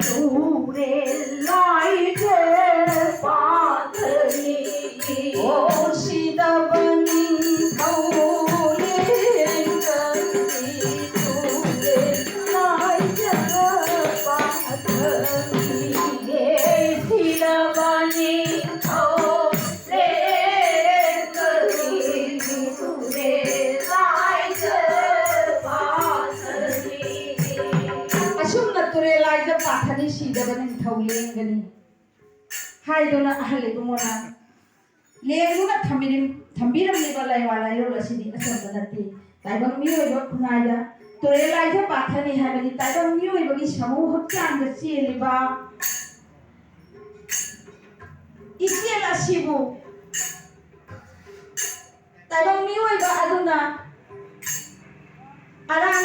路来这把里，我是的问头连跟你路来这把里，也是的问头连跟你路来这把里。असुमना तुरेलायजा पाठानी सीदबनी थौलेंगनी हाइदोना अहलेबुमोना लेंगुना थंबिरमनिबा लाइवालाइरो लसिनी असंबनति ताइबं मियोइबा खुनाइदा तुरेलायजा पाठानी हाइबनि ताइबं मियोइबगी समूह हक्चांग चेलिबा इचेल असिबु ताइबं मियोइबा अदुना आराम